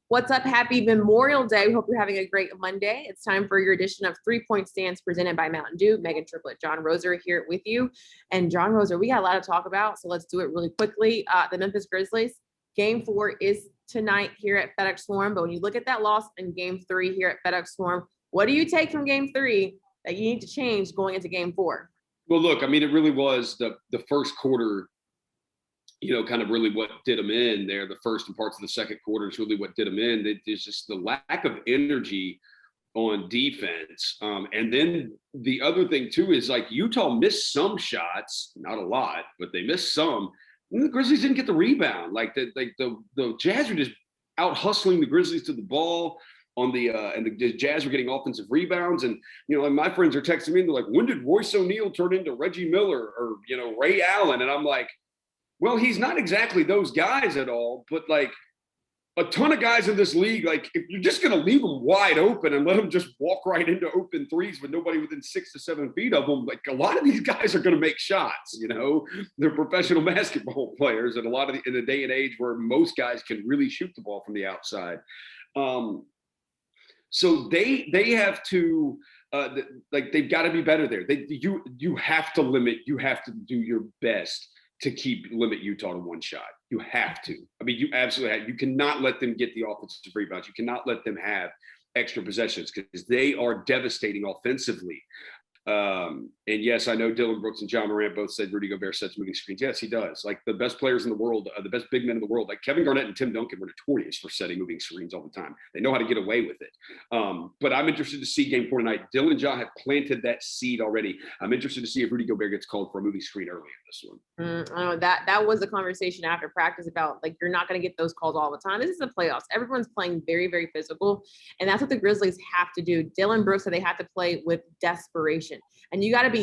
What's up? Happy Memorial Day. We hope you're having a great Monday. It's time for your edition of 3-Point Stands presented by Mountain Dew. Meghan, Triplett, John Roser here with you. And John Roser, we got a lot to talk about, so let's do it really quickly. The Memphis Grizzlies, Game 4 is tonight here at FedEx Forum. But when you look at that loss in Game 3 here at FedEx Forum, what do you take from Game 3 that you need to change going into Game 4? Well, look, I mean, it really was the first quarter, kind of really what did them in there. The first and parts of the second quarter is really what did them in. There's just the lack of energy on defense. And then the other thing, too, is like Utah missed some shots, not a lot, but they missed some. And the Grizzlies didn't get the rebound. The Jazz were just out hustling the Grizzlies to the ball. And the Jazz were getting offensive rebounds. And, and my friends are texting me, and they're like, when did Royce O'Neal turn into Reggie Miller or, Ray Allen? And I'm like, well, he's not exactly those guys at all, but like a ton of guys in this league, like if you're just going to leave them wide open and let them just walk right into open threes with nobody within 6 to 7 feet of them, like a lot of these guys are going to make shots, they're professional basketball players. And in a day and age where most guys can really shoot the ball from the outside. So they have to, they've got to be better there. You have to do your best to limit Utah to one shot. You have to. I mean, you absolutely have. You cannot let them get the offensive rebounds. You cannot let them have extra possessions because they are devastating offensively. And yes, I know Dylan Brooks and John Morant both said Rudy Gobert sets moving screens. Yes, he does. Like the best players in the world, the best big men in the world, like Kevin Garnett and Tim Duncan were notorious for setting moving screens all the time. They know how to get away with it. But I'm interested to see Game 4 tonight. Dylan and John have planted that seed already. I'm interested to see if Rudy Gobert gets called for a moving screen early in this one. I know that was a conversation after practice about like you're not going to get those calls all the time. This is the playoffs. Everyone's playing very, very physical, and that's what the Grizzlies have to do. Dylan Brooks said they have to play with desperation, and you got to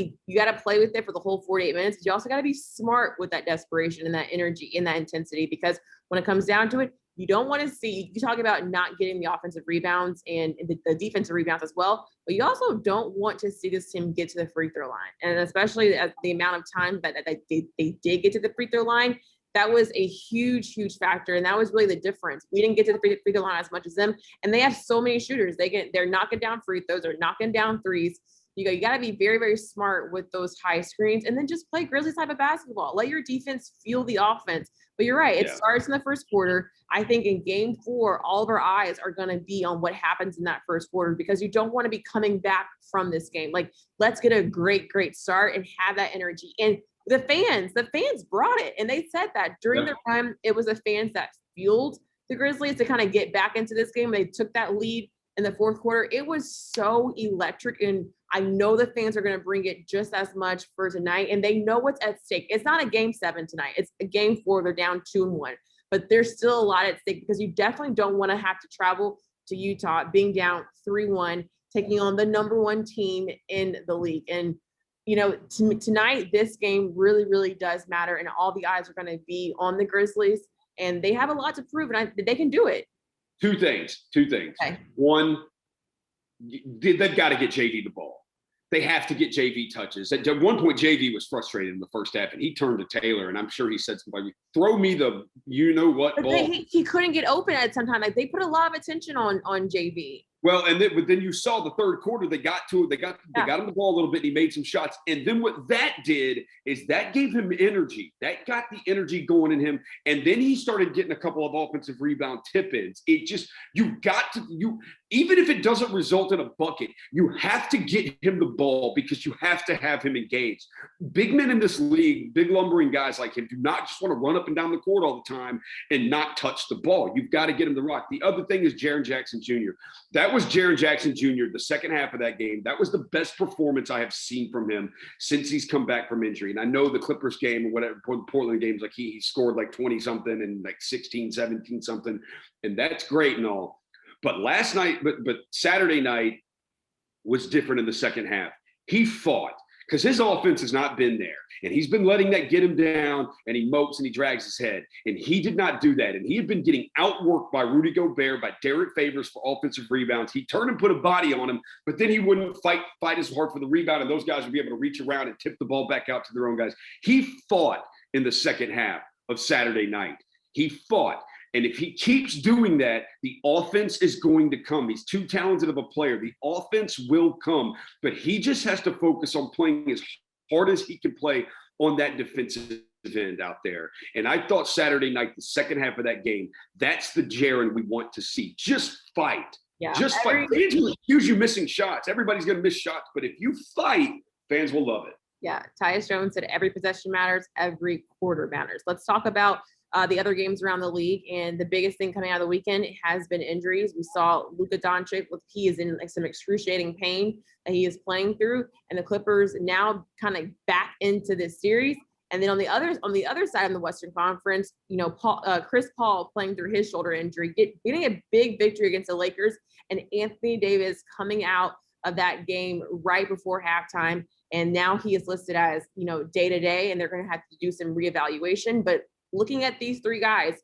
play with it for the whole 48 minutes. You also got to be smart with that desperation and that energy and that intensity, because when it comes down to it, you don't want to see, you talk about not getting the offensive rebounds and the defensive rebounds as well, but you also don't want to see this team get to the free throw line. And especially at the amount of time that they did get to the free throw line, that was a huge, huge factor. And that was really the difference. We didn't get to the free throw line as much as them. And they have so many shooters. They're knocking down free throws, they're knocking down threes. You got to be very, very smart with those high screens and then just play Grizzlies type of basketball. Let your defense feel the offense. But you're right. It starts in the first quarter. I think in Game 4, all of our eyes are going to be on what happens in that first quarter, because you don't want to be coming back from this game. Like, let's get a great, great start and have that energy. And the fans brought it. And they said that during their time, it was the fans that fueled the Grizzlies to kind of get back into this game. They took that lead in the fourth quarter. It was so electric, and I know the fans are going to bring it just as much for tonight, and they know what's at stake. It's not a Game 7 tonight. It's a Game 4. They're down 2-1, but there's still a lot at stake because you definitely don't want to have to travel to Utah being down 3-1, taking on the number 1 team in the league. And, tonight, this game really, really does matter, and all the eyes are going to be on the Grizzlies, and they have a lot to prove, and they can do it. Two things. Okay. One, they've got to get JV the ball. They have to get JV touches. At one point, JV was frustrated in the first half, and he turned to Taylor, and I'm sure he said something like, throw me the you-know-what ball. He couldn't get open at some time. Like, they put a lot of attention on JV. Well, but then you saw the third quarter, they got him the ball a little bit, and he made some shots. And then what that did is that gave him energy. That got the energy going in him. And then he started getting a couple of offensive rebound tip-ins. It just, even if it doesn't result in a bucket, you have to get him the ball because you have to have him engaged. Big men in this league, big lumbering guys like him, do not just want to run up and down the court all the time and not touch the ball. You've got to get him the rock. The other thing is Jaren Jackson Jr. That was Jaren Jackson Jr. the second half of that game. That was the best performance I have seen from him since he's come back from injury. And I know the Clippers game or whatever, Portland games, like he scored like 20 something and like 16, 17 something. And that's great and all. But last night, but Saturday night was different in the second half. He fought because his offense has not been there. And he's been letting that get him down, and he mopes and he drags his head. And he did not do that. And he had been getting outworked by Rudy Gobert, by Derek Favors for offensive rebounds. He turned and put a body on him, but then he wouldn't fight as hard for the rebound, and those guys would be able to reach around and tip the ball back out to their own guys. He fought in the second half of Saturday night. He fought. And if he keeps doing that, the offense is going to come. He's too talented of a player. The offense will come, but he just has to focus on playing as hard as he can play on that defensive end out there. And I thought Saturday night, the second half of that game, that's the Jaren we want to see. Just fight. Yeah. Just fight. Fans will accuse you missing shots. Everybody's going to miss shots. But if you fight, fans will love it. Yeah. Tyus Jones said every possession matters. Every quarter matters. Let's talk about the other games around the league. And the biggest thing coming out of the weekend has been injuries. We saw Luka Doncic, he is in like some excruciating pain that he is playing through. And the Clippers now kind of back into this series. And then on the other side of the Western Conference, Chris Paul playing through his shoulder injury, getting a big victory against the Lakers, and Anthony Davis coming out of that game right before halftime. And now he is listed as, day to day, and they're going to have to do some reevaluation. But looking at these three guys,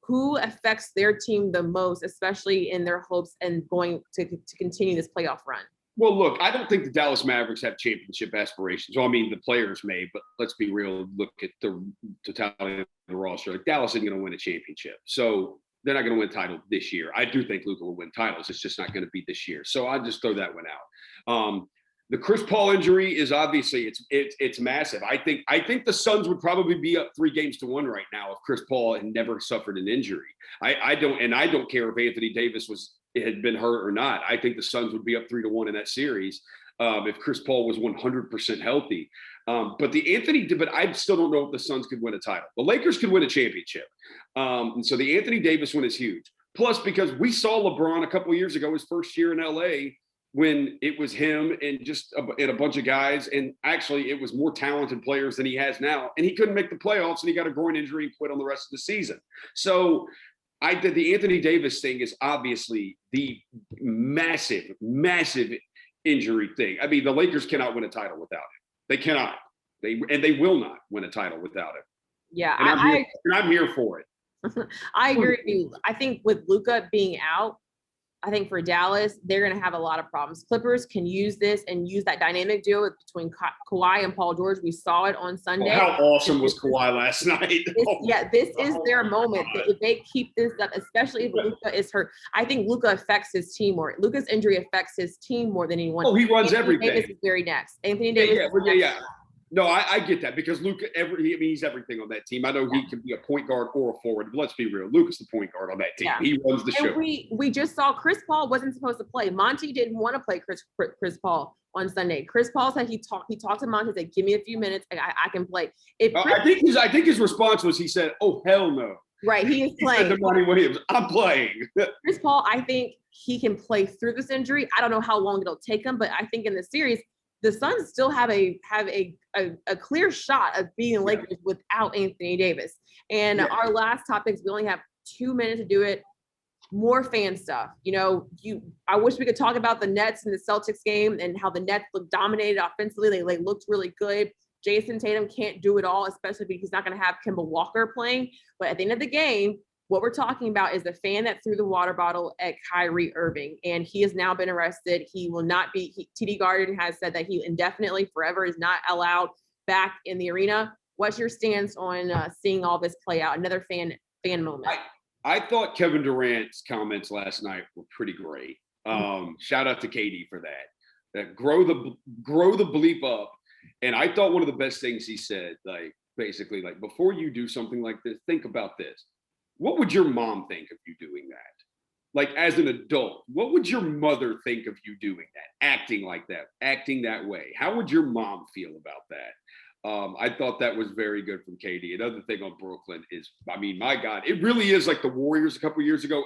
who affects their team the most, especially in their hopes and going to continue this playoff run? Well, look, I don't think the Dallas Mavericks have championship aspirations. Well, I mean, the players may, but let's be real. Look at the totality of the roster. Like, Dallas isn't going to win a championship. So they're not going to win a title this year. I do think Luka will win titles. It's just not going to be this year. So I'll just throw that one out. The Chris Paul injury is obviously it's massive. I think the Suns would probably be up 3-1 right now if Chris Paul had never suffered an injury. I don't care if Anthony Davis had been hurt or not. I think the Suns would be up 3-1 in that series if Chris Paul was 100% healthy. But I still don't know if the Suns could win a title. The Lakers could win a championship. And so the Anthony Davis one is huge. Plus, because we saw LeBron a couple of years ago, his first year in LA, when it was him and just a bunch of guys. And actually, it was more talented players than he has now. And he couldn't make the playoffs, and he got a groin injury and quit on the rest of the season. So the Anthony Davis thing is obviously the massive, massive injury thing. I mean, the Lakers cannot win a title without him. They cannot. They will not win a title without him. Yeah, I'm here for it. I agree with you. I think with Luka being out, I think for Dallas, they're going to have a lot of problems. Clippers can use this and use that dynamic duo between Kawhi and Paul George. We saw it on Sunday. Well, how awesome was Kawhi last night? This is their moment. If they keep this up, especially if Luka is hurt, I think Luka affects his team more. Luka's injury affects his team more than anyone. Oh, he runs Anthony everything. Davis is very next. Anthony Davis. Yeah. No, I get that because Luka, he's everything on that team. I know he can be a point guard or a forward, but let's be real. Luka's the point guard on that team. Yeah. He runs the show. We just saw Chris Paul wasn't supposed to play. Monty didn't want to play Chris Paul on Sunday. Chris Paul said he talked to Monty, said, "Give me a few minutes, I can play." I think his response was he said, "Oh hell no." Right, he is playing. He said to Monty Williams, "I'm playing." Chris Paul, I think he can play through this injury. I don't know how long it'll take him, but I think in the series, the Suns still have a clear shot of beating Lakers without Anthony Davis. And our last topics, we only have 2 minutes to do it. More fan stuff. I wish we could talk about the Nets and the Celtics game and how the Nets looked dominated offensively. They looked really good. Jason Tatum can't do it all, especially because he's not going to have Kemba Walker playing. But at the end of the game, what we're talking about is the fan that threw the water bottle at Kyrie Irving, and he has now been arrested. He will not be. TD Garden has said that he indefinitely, forever, is not allowed back in the arena. What's your stance on seeing all this play out? Another fan moment. I thought Kevin Durant's comments last night were pretty great. Shout out to Katie for that. Grow the bleep up. And I thought one of the best things he said, basically, before you do something like this, think about this. What would your mom think of you doing that? As an adult, what would your mother think of you doing that, acting like that, acting that way? How would your mom feel about that? I thought that was very good from Katie. Another thing on Brooklyn is, my God, it really is like the Warriors a couple years ago,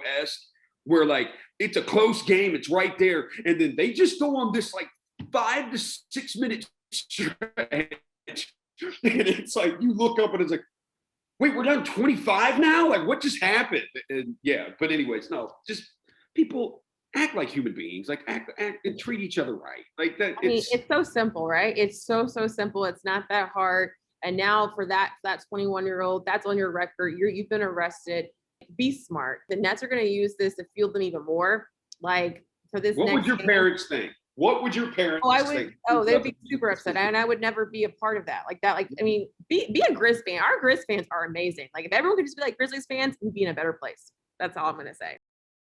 where it's a close game, it's right there. And then they just go on this 5 to 6 minute stretch. And it's you look up and it's wait, we're down 25 now? What just happened? And but anyways, no, just people act like human beings, act and treat each other right. It's so simple, right? It's so simple. It's not that hard. And now for that 21-year-old, that's on your record. You've been arrested. Be smart. The Nets are going to use this to fuel them even more. For this. What would your parents think? What would your parents Oh, I would. think? They'd be super upset, and I would never be a part of that. Like that. Like, I mean, be a Grizz fan. Our Grizz fans are amazing. Like, if everyone could just be like Grizzlies fans, we'd be in a better place. That's all I'm gonna say.